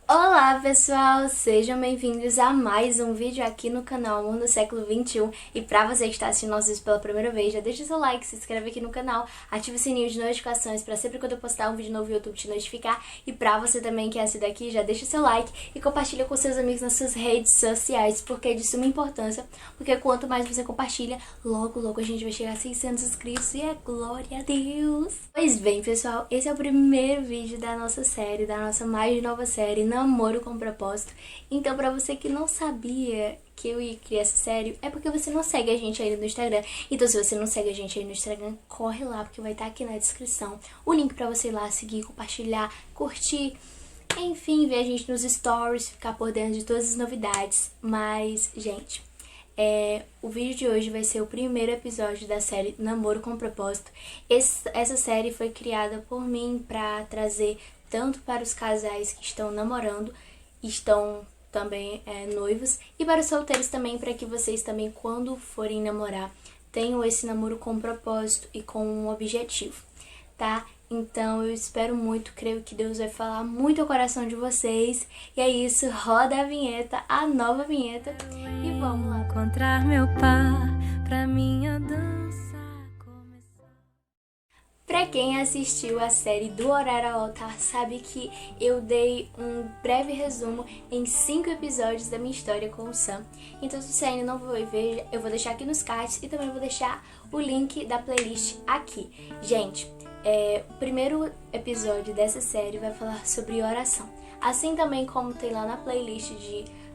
Olá pessoal, sejam bem-vindos a mais um vídeo aqui no canal Amor no Século XXI. E pra você que está assistindo nossos vídeos pela primeira vez, já deixa seu like, se inscreve aqui no canal, ativa o sininho de notificações pra sempre quando eu postar um vídeo novo o YouTube te notificar. E pra você também que é assistir daqui, já deixa seu like e compartilha com seus amigos nas suas redes sociais, porque é de suma importância, porque quanto mais você compartilha, logo a gente vai chegar a 600 inscritos e é glória a Deus! Pois bem pessoal, esse é o primeiro vídeo da nossa série, da nossa mais nova série, Namoro com Propósito. Então, pra você que não sabia que eu ia criar essa série, é porque você não segue a gente ainda no Instagram. Então, se você não segue a gente aí no Instagram, corre lá, porque vai estar aqui na descrição o link pra você ir lá seguir, compartilhar, curtir, enfim, ver a gente nos stories, ficar por dentro de todas as novidades. Mas, gente, o vídeo de hoje vai ser o primeiro episódio da série Namoro com Propósito. Essa série foi criada por mim pra trazer tanto para os casais que estão namorando, estão também noivos, e para os solteiros também, para que vocês também, quando forem namorar, tenham esse namoro com propósito e com um objetivo, tá? Então eu espero muito, creio que Deus vai falar muito ao coração de vocês. E é isso, roda a vinheta, a nova vinheta, e vamos lá. Encontrar meu par pra minha dança começar. Pra quem assistiu a série Do Horário ao Altar, sabe que eu dei um breve resumo em 5 episódios da minha história com o Sam. Então, se você ainda não foi ver, eu vou deixar aqui nos cards e também vou deixar o link da playlist aqui. Gente, o primeiro episódio dessa série vai falar sobre oração. Assim também como tem lá na playlist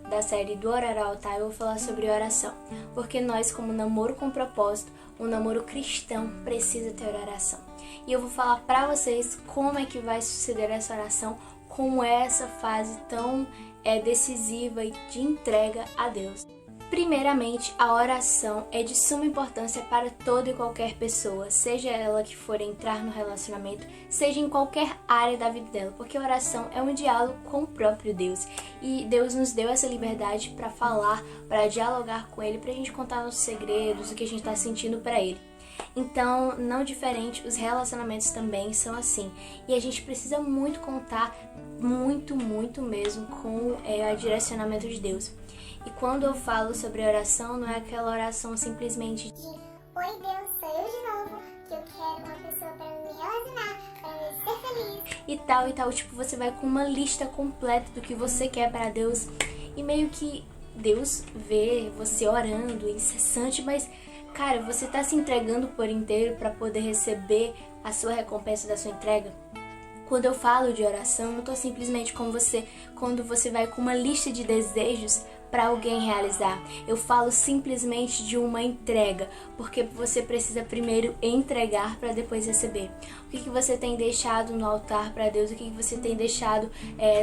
da série Do Horário ao Altar, eu vou falar sobre oração. Porque nós, como namoro com propósito, um namoro cristão, precisa ter oração. E eu vou falar pra vocês como é que vai suceder essa oração, como é essa fase tão decisiva e de entrega a Deus. Primeiramente, a oração é de suma importância para toda e qualquer pessoa, seja ela que for entrar no relacionamento, seja em qualquer área da vida dela, porque a oração é um diálogo com o próprio Deus. E Deus nos deu essa liberdade para falar, para dialogar com Ele, para a gente contar nossos segredos, o que a gente está sentindo para Ele. Então, não diferente, os relacionamentos também são assim. E a gente precisa muito contar, muito mesmo, com o direcionamento de Deus. E quando eu falo sobre oração, não é aquela oração simplesmente de oi Deus, sou eu de novo, que eu quero uma pessoa para me relacionar, para me ser feliz. E tal, tipo, você vai com uma lista completa do que você quer para Deus. E meio que Deus vê você orando, incessante, mas, cara, você tá se entregando por inteiro para poder receber a sua recompensa da sua entrega? Quando eu falo de oração, não tô simplesmente com você quando você vai com uma lista de desejos para alguém realizar. Eu falo simplesmente de uma entrega, porque você precisa primeiro entregar para depois receber. O que você tem deixado no altar para Deus? O que você tem deixado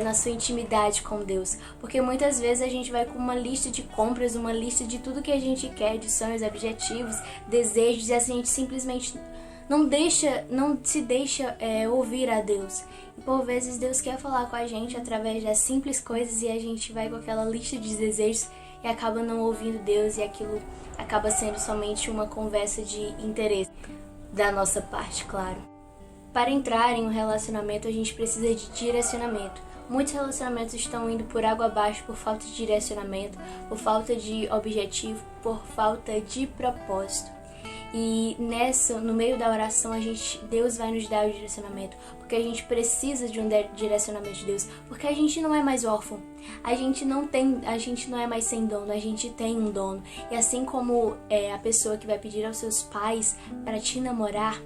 na sua intimidade com Deus? Porque muitas vezes a gente vai com uma lista de compras, uma lista de tudo que a gente quer, de sonhos, objetivos, desejos, e assim a gente simplesmente não se deixa ouvir a Deus. E por vezes Deus quer falar com a gente através das simples coisas e a gente vai com aquela lista de desejos e acaba não ouvindo Deus, e aquilo acaba sendo somente uma conversa de interesse da nossa parte, claro. Para entrar em um relacionamento, a gente precisa de direcionamento. Muitos relacionamentos estão indo por água abaixo por falta de direcionamento, por falta de objetivo, por falta de propósito. E no meio da oração, Deus vai nos dar o direcionamento, porque a gente precisa de um direcionamento de Deus, porque a gente não é mais órfão, a gente não é mais sem dono, a gente tem um dono. E assim como a pessoa que vai pedir aos seus pais para te namorar,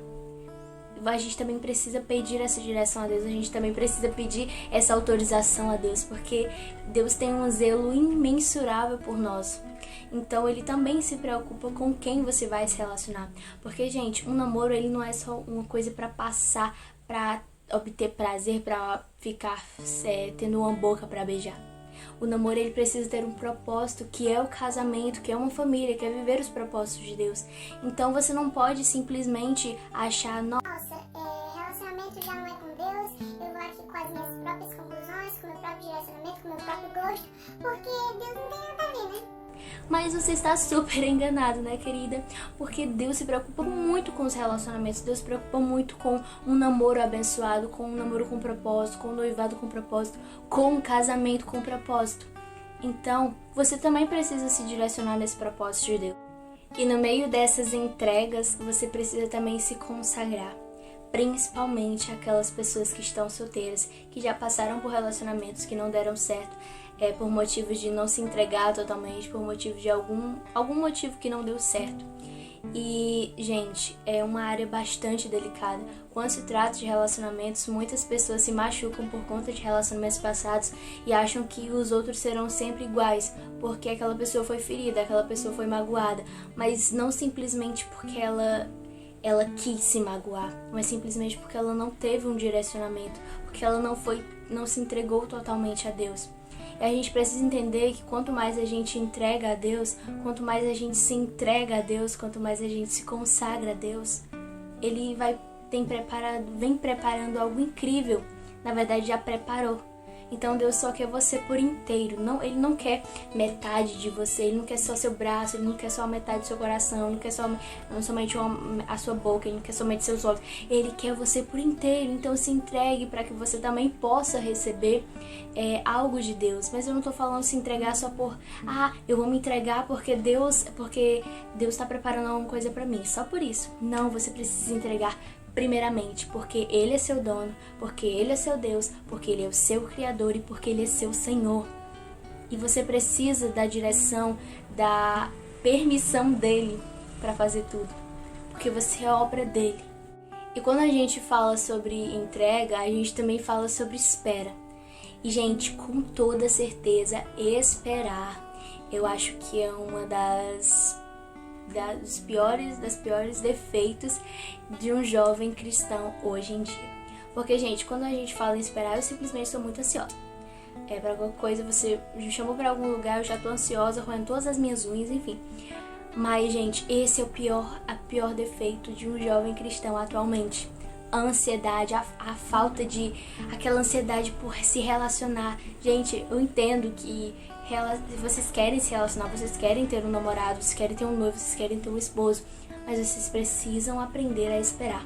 a gente também precisa pedir essa direção a Deus, a gente também precisa pedir essa autorização a Deus, porque Deus tem um zelo imensurável por nós. Então ele também se preocupa com quem você vai se relacionar. Porque, gente, um namoro ele não é só uma coisa pra passar, pra obter prazer, pra ficar tendo uma boca pra beijar. O namoro ele precisa ter um propósito, que é o casamento, que é uma família, que é viver os propósitos de Deus. Então você não pode simplesmente achar, Nossa, relacionamento já não é com Deus, eu vou aqui com as minhas próprias conclusões, com o meu próprio direcionamento, com o meu próprio gosto, porque Deus não tem nada a ver, né? Mas você está super enganado, né, querida? Porque Deus se preocupa muito com os relacionamentos. Deus se preocupa muito com um namoro abençoado, com um namoro com propósito, com um noivado com propósito, com um casamento com propósito. Então, você também precisa se direcionar nesse propósito de Deus. E no meio dessas entregas, você precisa também se consagrar. Principalmente aquelas pessoas que estão solteiras, que já passaram por relacionamentos que não deram certo, por motivos de não se entregar totalmente, por motivo de algum motivo que não deu certo. E, gente, é uma área bastante delicada. Quando se trata de relacionamentos, muitas pessoas se machucam por conta de relacionamentos passados e acham que os outros serão sempre iguais, porque aquela pessoa foi ferida, aquela pessoa foi magoada, mas não simplesmente porque ela quis se magoar, mas simplesmente porque ela não teve um direcionamento, porque ela não se entregou totalmente a Deus. E a gente precisa entender que quanto mais a gente entrega a Deus, quanto mais a gente se entrega a Deus, quanto mais a gente se consagra a Deus, Ele vem preparando algo incrível. Na verdade, já preparou. Então Deus só quer você por inteiro. Ele não quer metade de você, Ele não quer só seu braço, Ele não quer só a metade do seu coração, Ele não quer somente a sua boca, Ele não quer somente seus olhos. Ele quer você por inteiro. Então se entregue para que você também possa receber algo de Deus. Mas eu não tô falando se entregar só por eu vou me entregar porque Deus está preparando alguma coisa para mim. Só por isso. Não, você precisa entregar primeiramente, porque Ele é seu dono, porque Ele é seu Deus, porque Ele é o seu Criador e porque Ele é seu Senhor. E você precisa da direção, da permissão dEle para fazer tudo, porque você é obra dEle. E quando a gente fala sobre entrega, a gente também fala sobre espera. E, gente, com toda certeza, esperar, eu acho que é uma dos piores defeitos de um jovem cristão hoje em dia. Porque, gente, quando a gente fala em esperar, eu simplesmente sou muito ansiosa. Pra alguma coisa, você me chamou pra algum lugar, eu já tô ansiosa, roendo todas as minhas unhas, enfim. Mas, gente, esse é o pior defeito de um jovem cristão atualmente. A ansiedade, a falta de... aquela ansiedade por se relacionar. Gente, eu entendo que vocês querem se relacionar, vocês querem ter um namorado, vocês querem ter um noivo, vocês querem ter um esposo, mas vocês precisam aprender a esperar.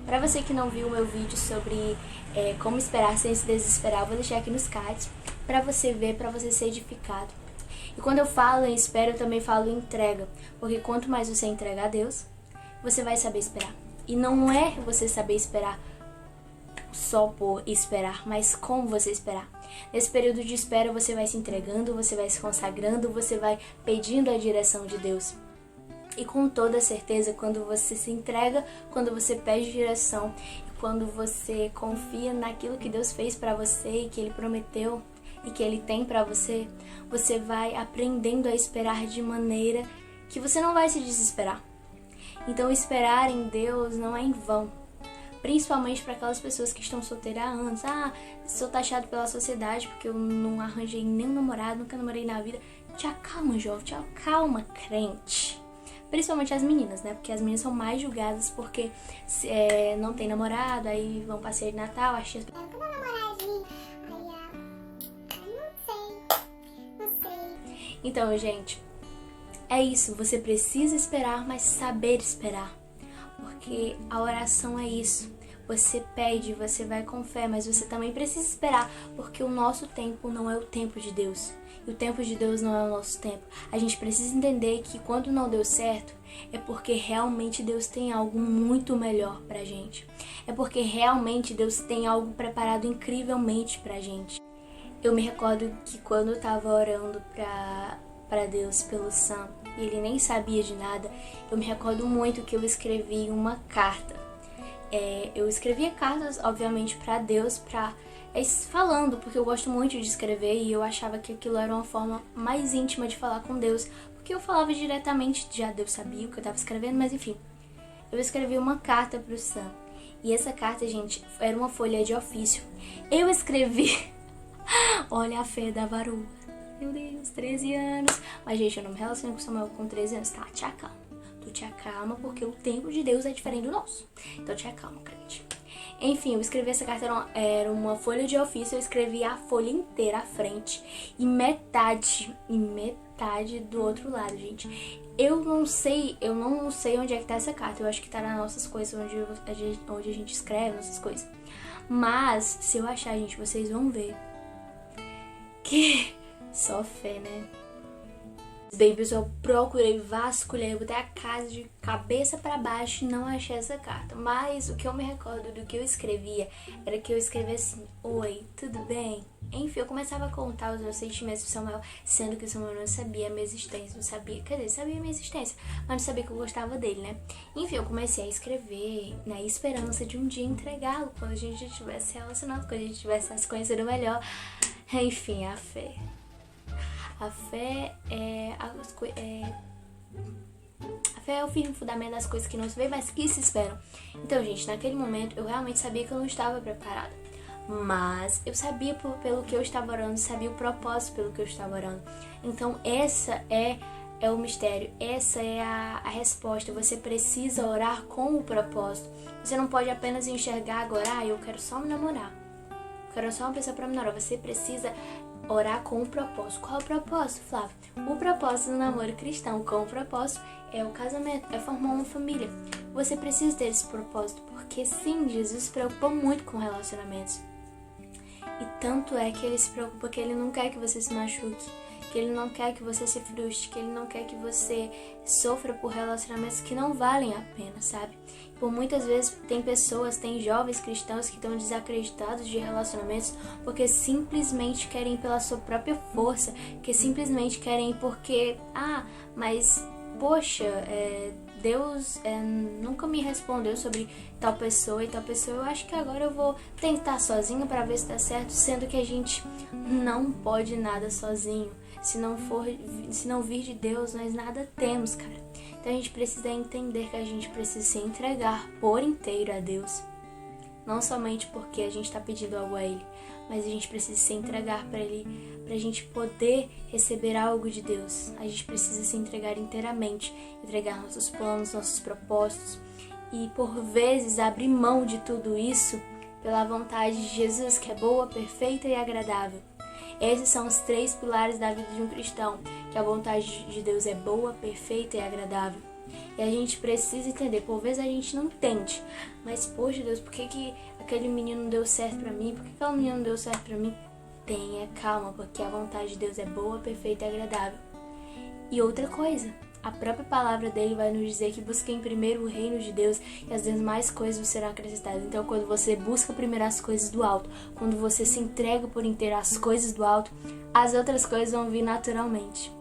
Pra você que não viu o meu vídeo sobre como esperar sem se desesperar, eu vou deixar aqui nos cards pra você ver, pra você ser edificado. E quando eu falo em espera, eu também falo em entrega, porque quanto mais você entrega a Deus, você vai saber esperar. E não é você saber esperar só por esperar, mas como você esperar. Nesse período de espera você vai se entregando, você vai se consagrando, você vai pedindo a direção de Deus. E com toda certeza, quando você se entrega, quando você pede direção, quando você confia naquilo que Deus fez pra você e que Ele prometeu e que Ele tem pra você, você vai aprendendo a esperar de maneira que você não vai se desesperar. Então esperar em Deus não é em vão. Principalmente para aquelas pessoas que estão solteiras há anos. Sou taxado pela sociedade porque eu não arranjei nenhum namorado, nunca namorei na vida. Te acalma, jovem, te acalma, crente. Principalmente as meninas, né? Porque as meninas são mais julgadas porque não tem namorado, aí vão passear de Natal, acham... Cadê o namoradinho? Não sei. Então, gente, é isso. Você precisa esperar, mas saber esperar. Porque a oração é isso. Você pede, você vai com fé, mas você também precisa esperar, porque o nosso tempo não é o tempo de Deus. E o tempo de Deus não é o nosso tempo. A gente precisa entender que quando não deu certo, é porque realmente Deus tem algo muito melhor pra gente. É porque realmente Deus tem algo preparado incrivelmente pra gente. Eu me recordo que quando eu tava orando pra Deus pelo Sam, e ele nem sabia de nada, eu me recordo muito que eu escrevi uma carta. Eu escrevia cartas, obviamente, pra Deus, falando, porque eu gosto muito de escrever e eu achava que aquilo era uma forma mais íntima de falar com Deus, porque eu falava diretamente, já Deus sabia o que eu tava escrevendo, mas enfim. Eu escrevi uma carta pro Sam, e essa carta, gente, era uma folha de ofício. Eu escrevi, olha a fé da varoa, meu Deus, 13 anos, mas gente, eu não me relacionei com Samuel com 13 anos, tá? Te acalma. Tu te acalma porque o tempo de Deus é diferente do nosso. Então te acalma, crente. Enfim, eu escrevi essa carta, era uma folha de ofício, eu escrevi a folha inteira à frente e metade do outro lado, gente. Eu não sei onde é que tá essa carta. Eu acho que tá nas nossas coisas, onde a gente escreve nossas coisas. Mas, se eu achar, gente, vocês vão ver que só fé, né? Bem, pessoal, procurei, vasculhei, eu botei a casa de cabeça pra baixo e não achei essa carta. Mas o que eu me recordo do que eu escrevia era que eu escrevia assim: oi, tudo bem? Enfim, eu começava a contar os meus sentimentos pro Samuel, sendo que o Samuel não sabia a minha existência, não sabia, quer dizer, sabia a minha existência, mas não sabia que eu gostava dele, né? Enfim, eu comecei a escrever na esperança de um dia entregá-lo quando a gente estivesse relacionado, quando a gente estivesse se conhecendo melhor. Enfim, a fé. A fé é o firme fundamento das coisas que não se vê, mas que se esperam. Então, gente, naquele momento eu realmente sabia que eu não estava preparada. Mas eu sabia pelo que eu estava orando, sabia o propósito pelo que eu estava orando. Então, essa é o mistério, essa é a resposta. Você precisa orar com o propósito. Você não pode apenas enxergar agora: eu quero só me namorar, eu quero só uma pessoa para me namorar. Você precisa orar com o propósito. Qual é o propósito, Flávia? O propósito do namoro cristão com o propósito é o casamento, é formar uma família. Você precisa ter esse propósito, porque sim, Jesus se preocupa muito com relacionamentos. E tanto é que ele se preocupa que ele não quer que você se machuque, que ele não quer que você se frustre, que ele não quer que você sofra por relacionamentos que não valem a pena, sabe? Por muitas vezes tem jovens cristãos que estão desacreditados de relacionamentos porque simplesmente querem ir pela sua própria força, que simplesmente querem ir porque, mas poxa, Deus nunca me respondeu sobre tal pessoa e tal pessoa, eu acho que agora eu vou tentar sozinho para ver se dá certo, sendo que a gente não pode nada sozinho. Se não vir de Deus, nós nada temos, cara. Então a gente precisa entender que a gente precisa se entregar por inteiro a Deus. Não somente porque a gente está pedindo algo a Ele, mas a gente precisa se entregar para Ele, para a gente poder receber algo de Deus. A gente precisa se entregar inteiramente, entregar nossos planos, nossos propósitos e por vezes abrir mão de tudo isso pela vontade de Jesus, que é boa, perfeita e agradável. Esses são os 3 pilares da vida de um cristão, que a vontade de Deus é boa, perfeita e agradável. E a gente precisa entender, por vezes a gente não entende, mas, poxa Deus, por que aquele menino não deu certo pra mim? Por que aquela menina não deu certo pra mim? Tenha calma, porque a vontade de Deus é boa, perfeita e agradável. E outra coisa, a própria palavra dele vai nos dizer que busquem primeiro o reino de Deus e as demais coisas serão acrescentadas. Então, quando você busca primeiro as coisas do alto, quando você se entrega por inteiro às coisas do alto, as outras coisas vão vir naturalmente.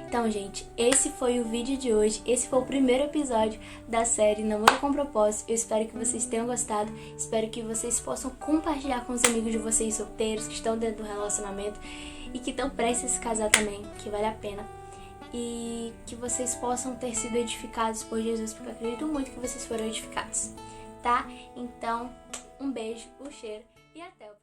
Então, gente, esse foi o vídeo de hoje. Esse foi o primeiro episódio da série Namoro com Propósito. Eu espero que vocês tenham gostado. Espero que vocês possam compartilhar com os amigos de vocês solteiros que estão dentro do relacionamento e que estão prestes a se casar também, que vale a pena. E que vocês possam ter sido edificados por Jesus, porque eu acredito muito que vocês foram edificados, tá? Então, um beijo, um cheiro e até o próximo.